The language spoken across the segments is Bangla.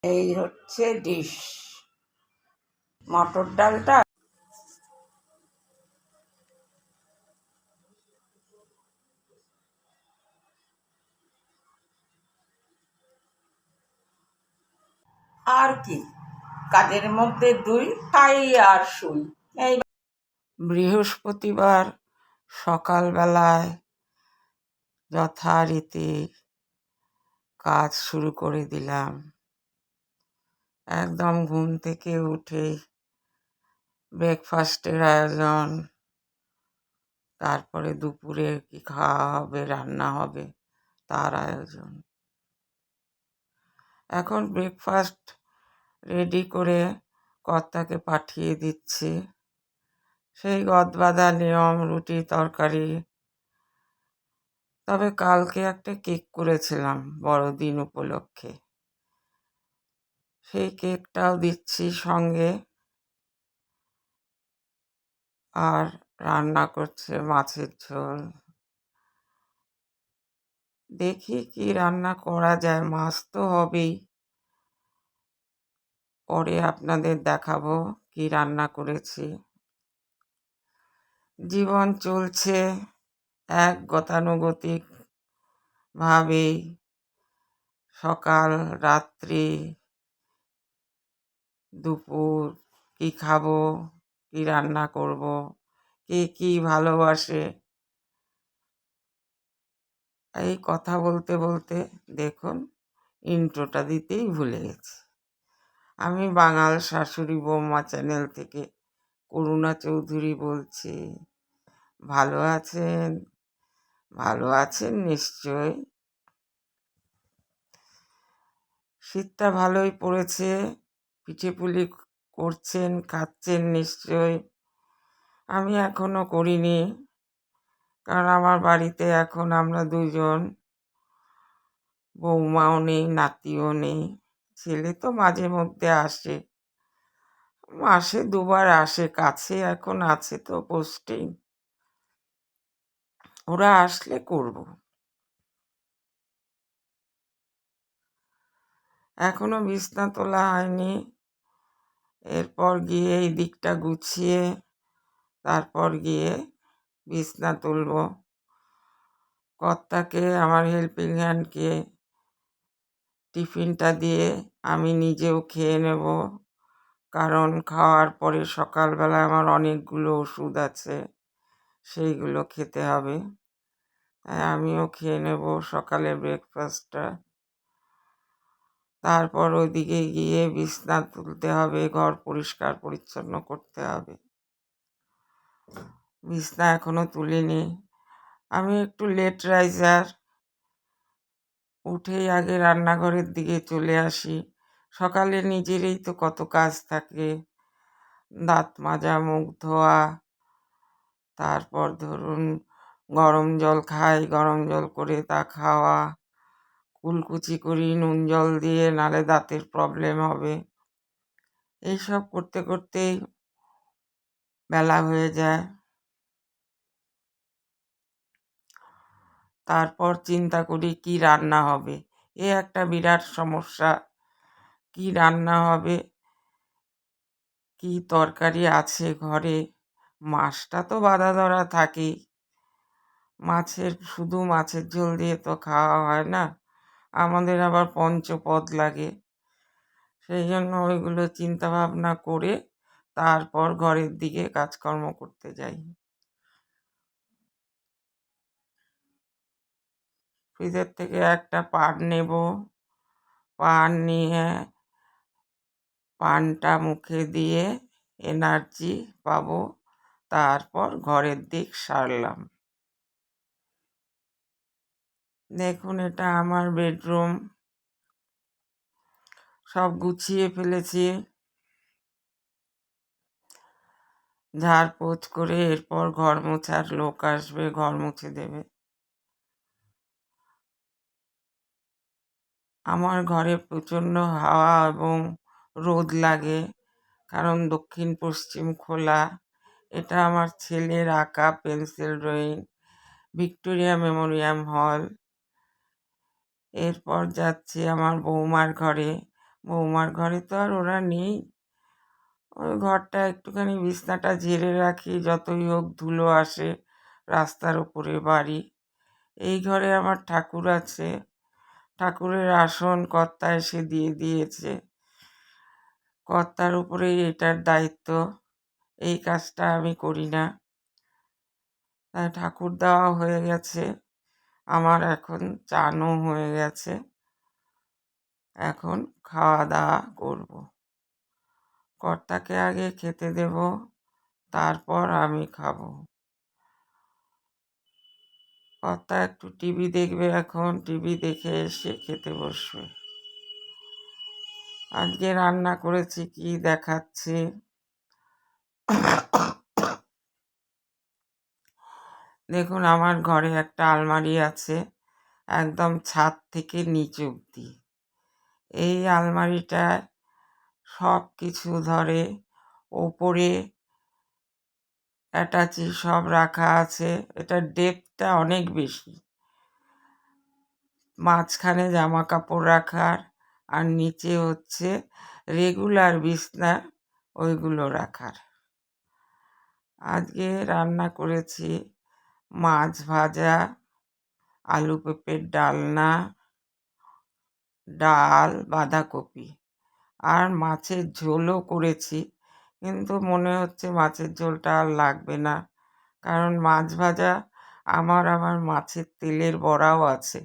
এই হচ্ছে ডিশ। মটর ডালটা আর কি, কাজের মধ্যে দুই, খাই আর শুই। এই বৃহস্পতিবার সকালবেলায় যথারীতি কাজ শুরু করে দিলাম। একদম ঘুম থেকে উঠে ব্রেকফাস্টের আয়োজন, তারপরে দুপুরে কি খাওয়া হবে, রান্না হবে তার আয়োজন। এখন ব্রেকফাস্ট রেডি করে কর্তাকে পাঠিয়ে দিচ্ছি। সেই গদবাঁধা নিয়ম, রুটি তরকারি। তবে কালকে একটা কেক করেছিলাম বড়দিন উপলক্ষে, সেই কেকটাও দিচ্ছি সঙ্গে। আর রান্না করছে মাছের ঝোল। দেখি কি রান্না করা যায়, মাছ তো হবেই। পরে আপনাদের দেখাবো কি রান্না করেছি। জীবন চলছে এক গতানুগতিক ভাবেই। সকাল, রাত্রি, দুপুর, কি খাবো, কি রান্না করব, কে কি ভালোবাসে, এই কথা বলতে বলতে দেখুন ইন্ট্রোটা দিতেই ভুলে গেছি। আমি বাঙাল শাশুড়ি বৌমা চ্যানেল থেকে করুণা চৌধুরী বলছি। ভালো আছেন? ভালো আছেন নিশ্চয়। শীতটা ভালোই পড়েছে, পিঠেপুলি করছেন, খাচ্ছেন নিশ্চয়। আমি এখনো করিনি, কারণ আমার বাড়িতে এখন আমরা দুজন, বৌমাও নেই, নাতিও নেই। ছেলে তো মাঝে মধ্যে আসে, মাসে দুবার আসে, কাছে এখন আছে তো পোস্টিং। ওরা আসলে করব। এখনো বিছনা তোলা হয়নি। এরপর গিয়ে এই দিকটা গুছিয়ে তারপর গিয়ে বিছনা তুলব। কর্তাকে, আমার হেল্পিং হ্যান্ডকে টিফিনটা দিয়ে আমি নিজেও খেয়ে নেব, কারণ খাওয়ার পরে সকালবেলা আমার অনেকগুলো ওষুধ আছে, সেইগুলো খেতে হবে। তাই আমিও খেয়ে নেব সকালের ব্রেকফাস্টটা। তারপর ওইদিকে গিয়ে বিছনা তুলতে হবে, ঘর পরিষ্কার পরিচ্ছন্ন করতে হবে। বিছনা এখনো তুলিনি। আমি একটু লেট রাইজার, উঠেই আগে রান্নাঘরের দিকে চলে আসি। সকালে নিজেরই তো কত কাজ থাকে, দাঁত মাজা, মুখ ধোয়া, তারপর ধরুন গরম জল খাই, গরম জল করে তা খাওয়া, কুলকুচি করি নুন জল দিয়ে, নালে দাঁতের প্রবলেম হবে। এইসব করতে করতেই বেলা হয়ে যায়। তারপর চিন্তা করি কি রান্না হবে। এ একটা বিরাট সমস্যা, কি রান্না হবে, কি তরকারি আছে ঘরে। মাছটা তো বাঁধা ধরা থাকেই, শুধু মাছের ঝোল দিয়ে তো খাওয়া হয় না, আমাদের আবার পঞ্চপদ লাগে। সেই জন্য ওইগুলো চিন্তা ভাবনা করে তারপর ঘরের দিকে কাজকর্ম করতে যাই। ফ্রিজের থেকে একটা পান নেব, পান নিয়ে পানটা মুখে দিয়ে এনার্জি পাবো, তারপর ঘরের দিক সারলাম। দেখুন এটা আমার বেডরুম, সব গুছিয়ে ফেলেছি ঝাড়পোছ করে। এরপর ঘর মোছার লোক আসবে, ঘর মুছে দেবে। আমার ঘরে প্রচণ্ড হাওয়া এবং রোদ লাগে, কারণ দক্ষিণ পশ্চিম খোলা। এটা আমার ছেলের আঁকা পেন্সিল ড্রয়িং, ভিক্টোরিয়া মেমোরিয়াল হল। এরপর যাচ্ছি আমার বৌমার ঘরে। বৌমার ঘরে তো আর ওরা নেই। ওই ঘরটা একটুখানি বিছনাটা ঝেড়ে রাখি, যতই হোক ধুলো আসে, রাস্তার উপরে বাড়ি। এই ঘরে আমার ঠাকুর আছে, ঠাকুরের আসন কর্তা এসে দিয়ে দিয়েছে, কর্তার উপরেই এটার দায়িত্ব, এই কাজটা আমি করি না। তাই ঠাকুর দেওয়া হয়ে গেছে, আমার এখন চানও হয়ে গেছে, এখন খাওয়া দাওয়া করব। কর্তাকে আগে খেতে দেব, তারপর আমি খাবো। কর্তা একটু টিভি দেখবে, এখন টিভি দেখে এসে খেতে বসবে। আজকে রান্না করেছি, কি দেখাচ্ছি। দেখুন, আমার ঘরে একটা আলমারি আছে, একদম ছাদ থেকে নিচ অব্দি। এই আলমারিটায় সব কিছু ধরে, ওপরে অ্যাটাচি সব রাখা আছে। এটার ডেপথটা অনেক বেশি, মাঝখানে জামা কাপড় রাখার, আর নিচে হচ্ছে রেগুলার বিছনা, ওইগুলো রাখার। আজকে রান্না করেছি মাছ ভাজা, আলু পেঁপের ডালনা, ডাল, বাঁধাকপি, আর মাছের ঝোলও করেছি। কিন্তু মনে হচ্ছে মাছের ঝোলটা আর লাগবে না, কারণ মাছ ভাজা আমার মাছের তেলের বড়াও আছে।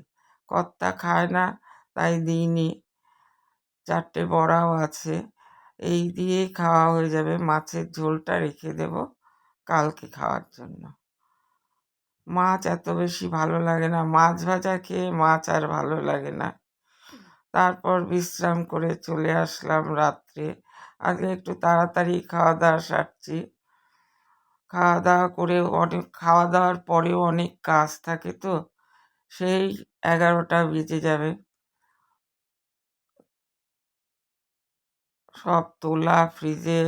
কর্তা খায় না, তাই দিইনি। 4টে বড়াও আছে, এই দিয়েই খাওয়া হয়ে যাবে। মাছের ঝোলটা রেখে দেব কালকে খাওয়ার জন্য। মাছ এত বেশি ভালো লাগে না, মাছ ভাজা খেয়ে মাছ আর ভালো লাগে না। তারপর বিশ্রাম করে চলে আসলাম রাত্রে। আগে একটু তাড়াতাড়ি খাওয়া দাওয়া সারছি। খাওয়া দাওয়া করে খাওয়া দাওয়ার পরেও অনেক কাজ থাকে, তো সেই 11টা বেজে যাবে। সব তোলা ফ্রিজে,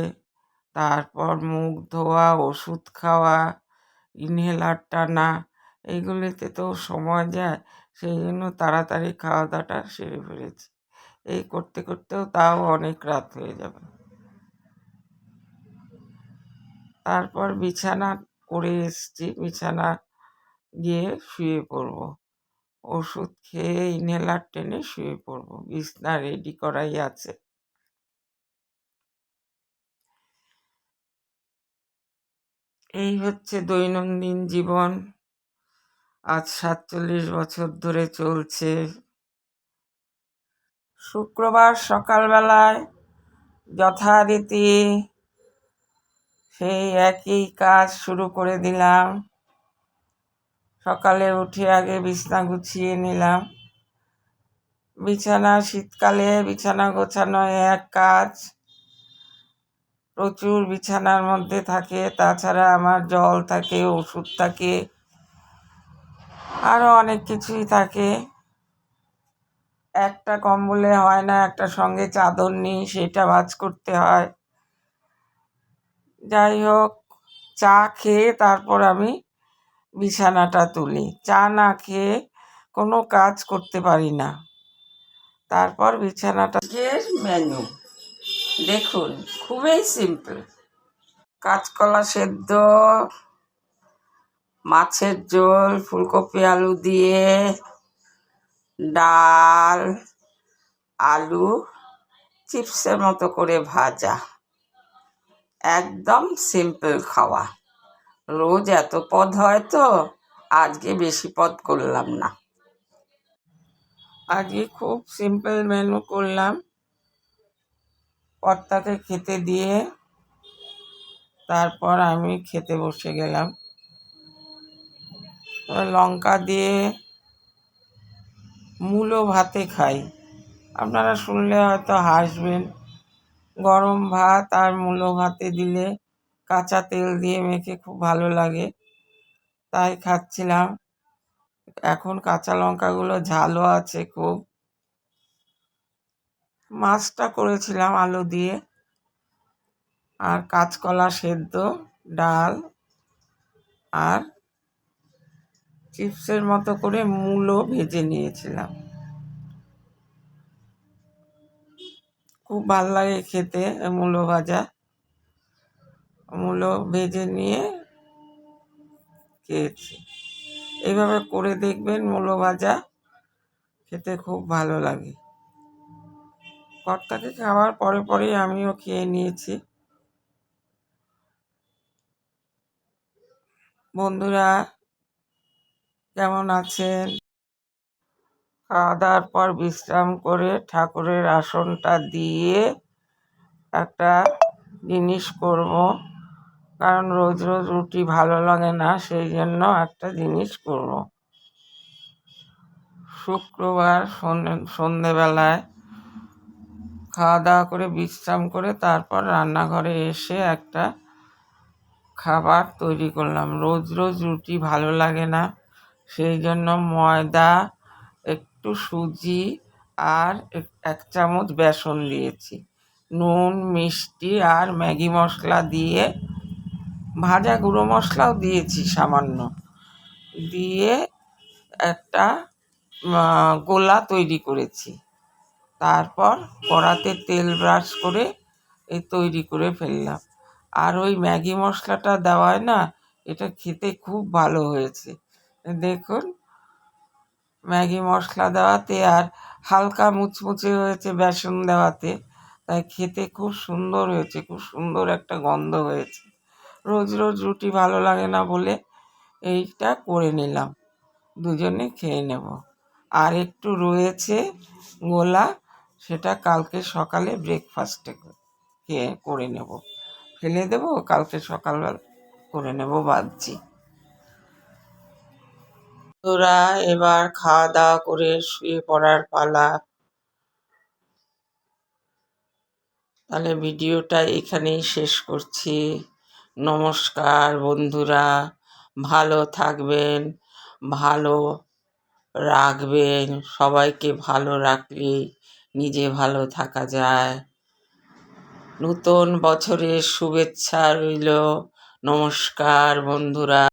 তারপর মুখ ধোয়া, ওষুধ খাওয়া, ইনহেলার টানা, এইগুলিতে তো সময় যায়। সেই জন্য তাড়াতাড়ি খাওয়া দাওয়াটা সেরে ফেলেছি। এই করতে করতেও তাও অনেক রাত হয়ে যাবে। তারপর বিছানা করে এসছি, বিছানা গিয়ে শুয়ে পড়ব। ওষুধ খেয়ে ইনহেলার টেনে শুয়ে পড়ব, বিছনা রেডি করাই আছে। এই হচ্ছে দৈনন্দিন জীবন, আজ 47 বছর ধরে চলছে। শুক্রবার সকালবেলায় যথারীতি সেই একই কাজ শুরু করে দিলাম। সকালে উঠে আগে বিছানা গুছিয়ে নিলাম। বিছানা, শীতকালে বিছানা গোছানো এক কাজ, প্রচুর বিছানার মধ্যে থাকে। তাছাড়া আমার জল থাকে, ওষুধ থাকে, আরও অনেক কিছুই থাকে। একটা কম্বলে হয় না, একটা সঙ্গে চাদর নিই, সেটা ভাঁজ করতে হয়। যাই হোক, চা খেয়ে তারপর আমি বিছানাটা তুলি। চা না খেয়ে কোনো কাজ করতে পারি না। তারপর বিছানাটা, মেনু দেখুন, খুবই সিম্পল। কাঁচকলা সেদ্ধ, মাছের ঝোল, ফুলকপি আলু দিয়ে, ডাল, আলু চিপসের মতো করে ভাজা, একদম সিম্পল খাওয়া। রোজ এত পদ হয় তো, আজকে বেশি পদ করলাম না। আজকে খুব সিম্পল মেনু করলাম। কর্তাকে খেতে দিয়ে তারপর আমি খেতে বসে গেলাম। লঙ্কা দিয়ে মূলো ভাতে খাই, আপনারা শুনলে হয়তো হাসবেন। গরম ভাত আর মূলো ভাতে দিলে কাঁচা তেল দিয়ে মেখে খুব ভালো লাগে, তাই খাচ্ছিলাম। এখন কাঁচা লঙ্কাগুলো ঝালও আছে খুব। মাছটা করেছিলাম আলু দিয়ে, আর কাঁচকলা সেদ্ধ, ডাল, আর চিপসের মতো করে মূলো ভেজে নিয়েছিলাম। খুব ভাল লাগে খেতে মূলো ভাজা। মূলো ভেজে নিয়ে খেয়েছি। এইভাবে করে দেখবেন, মূলো ভাজা খেতে খুব ভালো লাগে। কর্তাকে খাওয়ার পরে পরেই আমিও খেয়ে নিয়েছি। বন্ধুরা কেমন আছেন? খাওয়া দাওয়ার পর বিশ্রাম করে ঠাকুরের আসনটা দিয়ে একটা জিনিস করব, কারণ রোজ রোজ রুটি ভালো লাগে না, সেই জন্য একটা জিনিস করব। শুক্রবার সন্ধেবেলায় খাওয়া দাওয়া করে বিশ্রাম করে তারপর রান্নাঘরে এসে একটা খাবার তৈরি করলাম। রোজ রোজ রুটি ভালো লাগে না, সেই জন্য ময়দা, একটু সুজি আর 1 চামচ বেসন দিয়েছি। নুন, মিষ্টি আর ম্যাগি মশলা দিয়ে, ভাজা গুঁড়ো মশলাও দিয়েছি সামান্য, দিয়ে একটা গোলা তৈরি করেছি। তারপর কড়াতে তেল ব্রাশ করে তৈরি করে ফেললাম। আর ওই ম্যাগি মশলাটা দেওয়ায় না, এটা খেতে খুব ভালো হয়েছে। দেখুন, ম্যাগি মশলা দেওয়াতে আর হালকা মুচমুচে হয়েছে বেসন দেওয়াতে, তাই খেতে খুব সুন্দর হয়েছে, খুব সুন্দর একটা গন্ধ হয়েছে। রোজ রোজ রুটি ভালো লাগে না বলে এইটা করে নিলাম, দুজনে খেয়ে নেব। আর একটু রয়েছে গোলা, সেটা কালকে সকালে ব্রেকফাস্টে করে নেব, ফেলে দেব, কালকে সকালবেলা করে নেব ভাবছি। তোরা এবার খাওয়া দাওয়া করে শুয়ে পড়ার পালা। তাহলে ভিডিওটা এখানেই শেষ করছি। নমস্কার বন্ধুরা, ভালো থাকবেন, ভালো রাখবেন। সবাইকে ভালো রাখলেই নিজে ভালো থাকা যায়। নতুন বছরের শুভেচ্ছা রইল। নমস্কার বন্ধুরা।